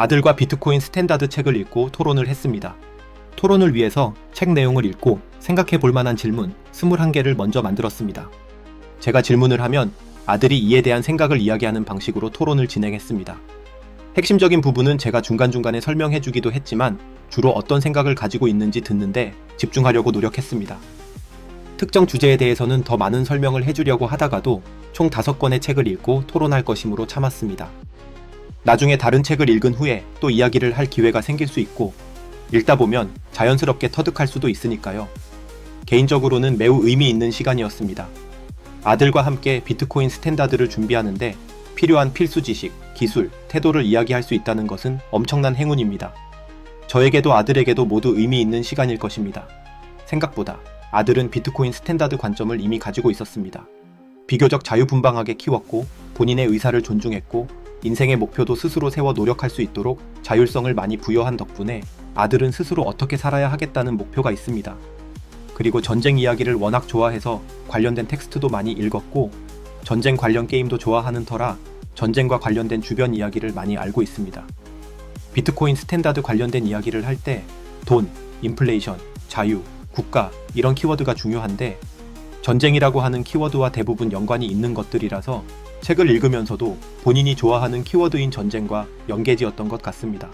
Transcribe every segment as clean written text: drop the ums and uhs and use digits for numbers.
아들과 비트코인 스탠다드 책을 읽고 토론을 했습니다. 토론을 위해서 책 내용을 읽고 생각해 볼 만한 질문 21개를 먼저 만들었습니다. 제가 질문을 하면 아들이 이에 대한 생각을 이야기하는 방식으로 토론을 진행했습니다. 핵심적인 부분은 제가 중간중간에 설명해 주기도 했지만 주로 어떤 생각을 가지고 있는지 듣는데 집중하려고 노력했습니다. 특정 주제에 대해서는 더 많은 설명을 해주려고 하다가도 총 5권의 책을 읽고 토론할 것이므로 참았습니다. 나중에 다른 책을 읽은 후에 또 이야기를 할 기회가 생길 수 있고 읽다 보면 자연스럽게 터득할 수도 있으니까요. 개인적으로는 매우 의미 있는 시간이었습니다. 아들과 함께 비트코인 스탠다드를 준비하는데 필요한 필수 지식, 기술, 태도를 이야기할 수 있다는 것은 엄청난 행운입니다. 저에게도 아들에게도 모두 의미 있는 시간일 것입니다. 생각보다 아들은 비트코인 스탠다드 관점을 이미 가지고 있었습니다. 비교적 자유분방하게 키웠고 본인의 의사를 존중했고 인생의 목표도 스스로 세워 노력할 수 있도록 자율성을 많이 부여한 덕분에 아들은 스스로 어떻게 살아야 하겠다는 목표가 있습니다. 그리고 전쟁 이야기를 워낙 좋아해서 관련된 텍스트도 많이 읽었고 전쟁 관련 게임도 좋아하는 터라 전쟁과 관련된 주변 이야기를 많이 알고 있습니다. 비트코인 스탠다드 관련된 이야기를 할 때 돈, 인플레이션, 자유, 국가 이런 키워드가 중요한데 전쟁이라고 하는 키워드와 대부분 연관이 있는 것들이라서 책을 읽으면서도 본인이 좋아하는 키워드인 전쟁과 연계지었던 것 같습니다.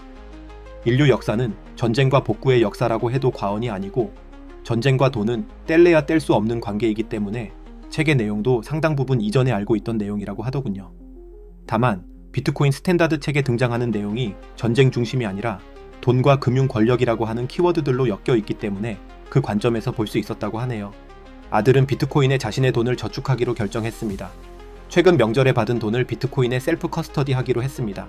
인류 역사는 전쟁과 복구의 역사라고 해도 과언이 아니고 전쟁과 돈은 뗄래야 뗄 수 없는 관계이기 때문에 책의 내용도 상당 부분 이전에 알고 있던 내용이라고 하더군요. 다만 비트코인 스탠다드 책에 등장하는 내용이 전쟁 중심이 아니라 돈과 금융 권력이라고 하는 키워드들로 엮여 있기 때문에 그 관점에서 볼 수 있었다고 하네요. 아들은 비트코인에 자신의 돈을 저축하기로 결정했습니다. 최근 명절에 받은 돈을 비트코인에 셀프 커스터디 하기로 했습니다.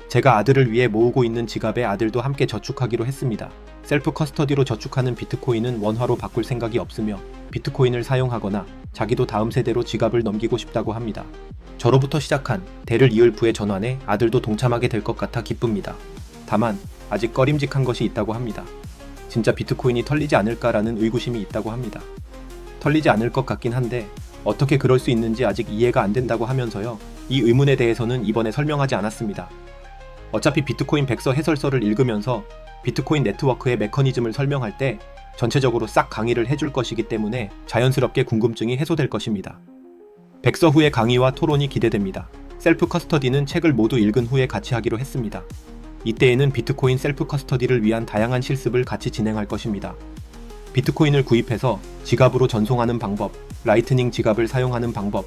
제가 아들을 위해 모으고 있는 지갑에 아들도 함께 저축하기로 했습니다. 셀프 커스터디로 저축하는 비트코인은 원화로 바꿀 생각이 없으며 비트코인을 사용하거나 자기도 다음 세대로 지갑을 넘기고 싶다고 합니다. 저로부터 시작한 대를 이을 부의 전환에 아들도 동참하게 될 것 같아 기쁩니다. 다만 아직 꺼림직한 것이 있다고 합니다. 진짜 비트코인이 털리지 않을까라는 의구심이 있다고 합니다. 털리지 않을 것 같긴 한데 어떻게 그럴 수 있는지 아직 이해가 안 된다고 하면서요. 이 의문에 대해서는 이번에 설명하지 않았습니다. 어차피 비트코인 백서 해설서를 읽으면서 비트코인 네트워크의 메커니즘을 설명할 때 전체적으로 싹 강의를 해줄 것이기 때문에 자연스럽게 궁금증이 해소될 것입니다. 백서 후의 강의와 토론이 기대됩니다. 셀프 커스터디는 책을 모두 읽은 후에 같이 하기로 했습니다. 이때에는 비트코인 셀프 커스터디를 위한 다양한 실습을 같이 진행할 것입니다. 비트코인을 구입해서 지갑으로 전송하는 방법, 라이트닝 지갑을 사용하는 방법,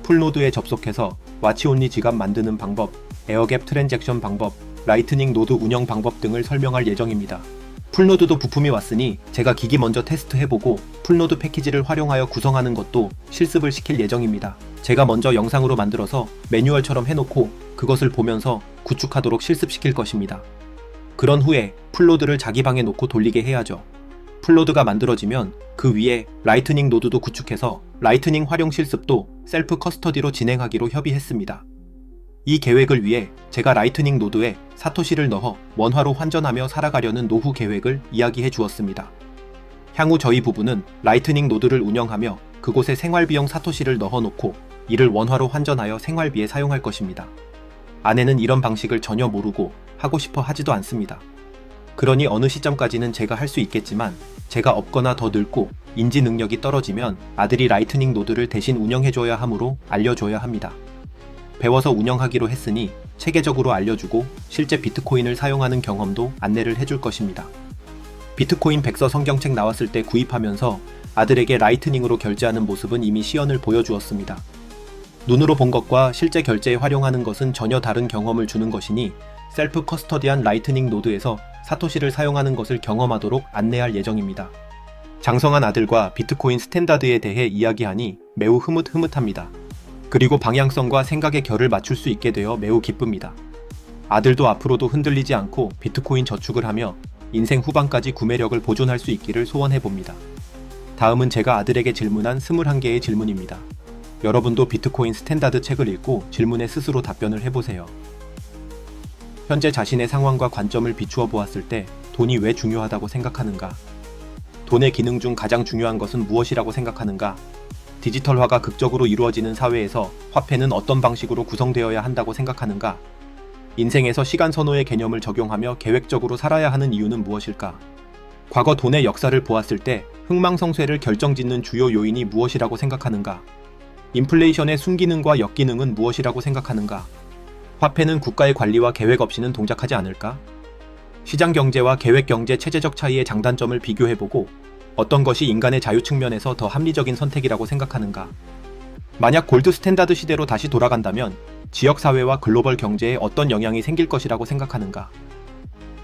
풀노드에 접속해서 와치온리 지갑 만드는 방법, 에어갭 트랜잭션 방법, 라이트닝 노드 운영 방법 등을 설명할 예정입니다. 풀노드도 부품이 왔으니 제가 기기 먼저 테스트해보고 풀노드 패키지를 활용하여 구성하는 것도 실습을 시킬 예정입니다. 제가 먼저 영상으로 만들어서 매뉴얼처럼 해놓고 그것을 보면서 구축하도록 실습시킬 것입니다. 그런 후에 풀노드를 자기 방에 놓고 돌리게 해야죠. 풀노드가 만들어지면 그 위에 라이트닝 노드도 구축해서 라이트닝 활용 실습도 셀프 커스터디로 진행하기로 협의했습니다. 이 계획을 위해 제가 라이트닝 노드에 사토시를 넣어 원화로 환전하며 살아가려는 노후 계획을 이야기해 주었습니다. 향후 저희 부부는 라이트닝 노드를 운영하며 그곳에 생활비용 사토시를 넣어놓고 이를 원화로 환전하여 생활비에 사용할 것입니다. 아내는 이런 방식을 전혀 모르고 하고 싶어 하지도 않습니다. 그러니 어느 시점까지는 제가 할 수 있겠지만 제가 없거나 더 늙고 인지 능력이 떨어지면 아들이 라이트닝 노드를 대신 운영해줘야 하므로 알려줘야 합니다. 배워서 운영하기로 했으니 체계적으로 알려주고 실제 비트코인을 사용하는 경험도 안내를 해줄 것입니다. 비트코인 백서 성경책 나왔을 때 구입하면서 아들에게 라이트닝으로 결제하는 모습은 이미 시연을 보여주었습니다. 눈으로 본 것과 실제 결제에 활용하는 것은 전혀 다른 경험을 주는 것이니 셀프 커스터디한 라이트닝 노드에서 사토시를 사용하는 것을 경험하도록 안내할 예정입니다. 장성한 아들과 비트코인 스탠다드에 대해 이야기하니 매우 흐뭇합니다. 그리고 방향성과 생각의 결을 맞출 수 있게 되어 매우 기쁩니다. 아들도 앞으로도 흔들리지 않고 비트코인 저축을 하며 인생 후반까지 구매력을 보존할 수 있기를 소원해봅니다. 다음은 제가 아들에게 질문한 21개의 질문입니다. 여러분도 비트코인 스탠다드 책을 읽고 질문에 스스로 답변을 해보세요. 현재 자신의 상황과 관점을 비추어 보았을 때 돈이 왜 중요하다고 생각하는가? 돈의 기능 중 가장 중요한 것은 무엇이라고 생각하는가? 디지털화가 극적으로 이루어지는 사회에서 화폐는 어떤 방식으로 구성되어야 한다고 생각하는가? 인생에서 시간 선호의 개념을 적용하며 계획적으로 살아야 하는 이유는 무엇일까? 과거 돈의 역사를 보았을 때 흥망성쇠를 결정짓는 주요 요인이 무엇이라고 생각하는가? 인플레이션의 순기능과 역기능은 무엇이라고 생각하는가? 화폐는 국가의 관리와 계획 없이는 동작하지 않을까? 시장 경제와 계획 경제 체제적 차이의 장단점을 비교해보고 어떤 것이 인간의 자유 측면에서 더 합리적인 선택이라고 생각하는가? 만약 골드 스탠다드 시대로 다시 돌아간다면 지역사회와 글로벌 경제에 어떤 영향이 생길 것이라고 생각하는가?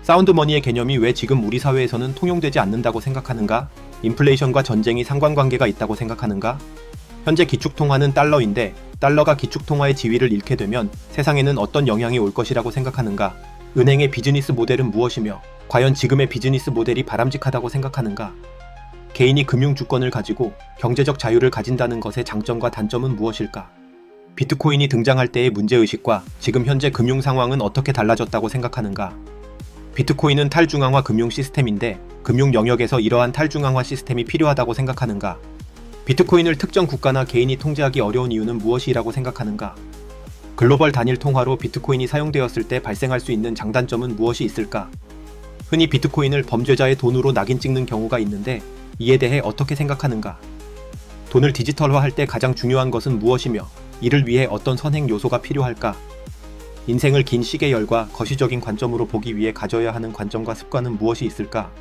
사운드 머니의 개념이 왜 지금 우리 사회에서는 통용되지 않는다고 생각하는가? 인플레이션과 전쟁이 상관관계가 있다고 생각하는가? 현재 기축통화는 달러인데 달러가 기축통화의 지위를 잃게 되면 세상에는 어떤 영향이 올 것이라고 생각하는가? 은행의 비즈니스 모델은 무엇이며 과연 지금의 비즈니스 모델이 바람직하다고 생각하는가? 개인이 금융주권을 가지고 경제적 자유를 가진다는 것의 장점과 단점은 무엇일까? 비트코인이 등장할 때의 문제의식과 지금 현재 금융 상황은 어떻게 달라졌다고 생각하는가? 비트코인은 탈중앙화 금융 시스템인데 금융 영역에서 이러한 탈중앙화 시스템이 필요하다고 생각하는가? 비트코인을 특정 국가나 개인이 통제하기 어려운 이유는 무엇이라고 생각하는가? 글로벌 단일 통화로 비트코인이 사용되었을 때 발생할 수 있는 장단점은 무엇이 있을까? 흔히 비트코인을 범죄자의 돈으로 낙인 찍는 경우가 있는데 이에 대해 어떻게 생각하는가? 돈을 디지털화할 때 가장 중요한 것은 무엇이며 이를 위해 어떤 선행 요소가 필요할까? 인생을 긴 시계열과 거시적인 관점으로 보기 위해 가져야 하는 관점과 습관은 무엇이 있을까?